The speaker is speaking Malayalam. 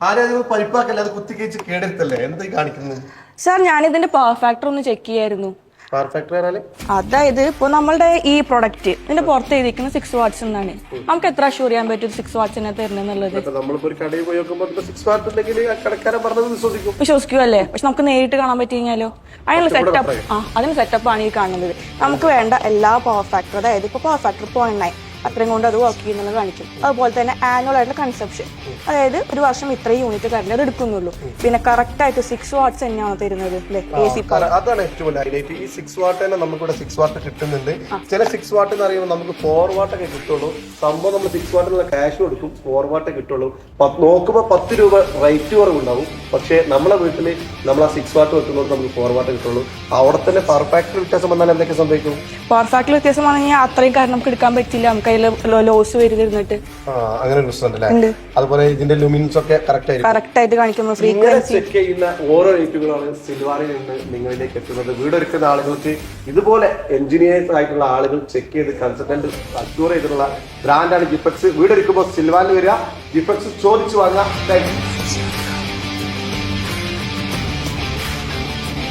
ആരും പരിപ്പാക്കല്ലേ, അത് കുത്തി കഴിച്ച് കേടെടുത്തല്ലേ, എന്താ കാണിക്കുന്നത്? സാർ ഞാനിതിന്റെ പവർ ഫാക്ടർ ഒന്ന് ചെക്ക് ചെയ്യായിരുന്നു. അതായത് ഇപ്പൊ നമ്മളുടെ ഈ പ്രൊഡക്റ്റ് ഇതിന്റെ പുറത്ത് എഴുതിക്കുന്ന 6 വാട്ട്സ് എന്നാണ്. നമുക്ക് എത്ര അഷ്യൂർ ചെയ്യാൻ പറ്റും 6 വാട്ട്സിനെ തരുന്നുള്ളത്? വിശ്വസിക്കുമല്ലേ? പക്ഷെ നമുക്ക് നേരിട്ട് കാണാൻ പറ്റി കഴിഞ്ഞാലോ? അതിന് സെറ്റപ്പ് ആണ് ഈ കാണുന്നത്. നമുക്ക് വേണ്ട എല്ലാ പവർ ഫാക്ടർ, അതായത് ഇപ്പൊ പവർ ഫാക്ടർ 0.9 അത്രയും കൊണ്ട് അത് വർക്ക് ചെയ്യുന്നത് കാണിക്കും. അതുപോലെ തന്നെ ആനുവൽ ആയിട്ടുള്ള കൺസപ്ഷൻ, അതായത് ഒരു വർഷം ഇത്രയും യൂണിറ്റ് കറണ്ട് അത് എടുക്കുന്നുള്ളൂ. പിന്നെ കറക്റ്റ് ആയിട്ട് 6 വാട്ട്സ് തന്നെയാണ് തരുന്നത്. അതാണ് ഏറ്റവും ഹൈലൈറ്റ്. ഈ 6 വാട്ട് തന്നെ നമുക്കിവിടെ 6 വാട്ട് കിട്ടുന്നുണ്ട്. ചില 6 വാട്ട് എന്ന് പറയുമ്പോൾ നമുക്ക് 4 വാട്ടൊക്കെ കിട്ടുള്ളൂ. സംഭവം നമ്മൾ 6 വാട്ടിനുള്ള ക്യാഷ് കൊടുക്കും, 4 വാട്ടേ കിട്ടുള്ളൂ. നോക്കുമ്പോൾ 10 രൂപ റേറ്റ് കുറവുണ്ടാവും. പക്ഷേ നമ്മളെ വീട്ടിൽ നമ്മൾ ആ 6 വാട്ട് വെക്കുന്നത് നമുക്ക് 4 വാട്ട് കിട്ടുള്ളൂ. അവിടെ തന്നെ പവർ ഫാക്ടർ വ്യത്യാസം വന്നാൽ എന്തൊക്കെ സംഭവിക്കും? പവർ ഫാക്ടർ വ്യത്യാസം വന്നാൽ അത്രയും കാരണം നമുക്ക് എടുക്കാൻ പറ്റില്ല, നമുക്ക് ലോസ് വരുന്നിട്ട് അങ്ങനെ അതുപോലെ ഇതിന്റെ ലുമിൻസ് ഒക്കെ കറക്റ്റ് ആയിട്ട് കാണിക്കുന്നു. ഫ്രീക്വൻസി ചെക്ക് ചെയ്യുന്ന ഓരോ റേറ്റുകളാണ് സിൽവാറിൽ നിന്ന് നിങ്ങളിലേക്ക് എത്തുന്നത്. വീടൊരുക്കുന്ന ആളുകൾക്ക് ഇതുപോലെ എഞ്ചിനീയേഴ്സ് ആയിട്ടുള്ള ആളുകൾ ചെക്ക് ചെയ്ത് കൺസൾട്ടന്റ് അക്യൂർ ചെയ്തിട്ടുള്ള ബ്രാൻഡാണ് ജിപ്പെക്സ്. വീടൊരുക്കുമ്പോൾ സിൽവാറിൽ വരിക, ജിപ്പെക്സ് ചോദിച്ചു വാങ്ങുക.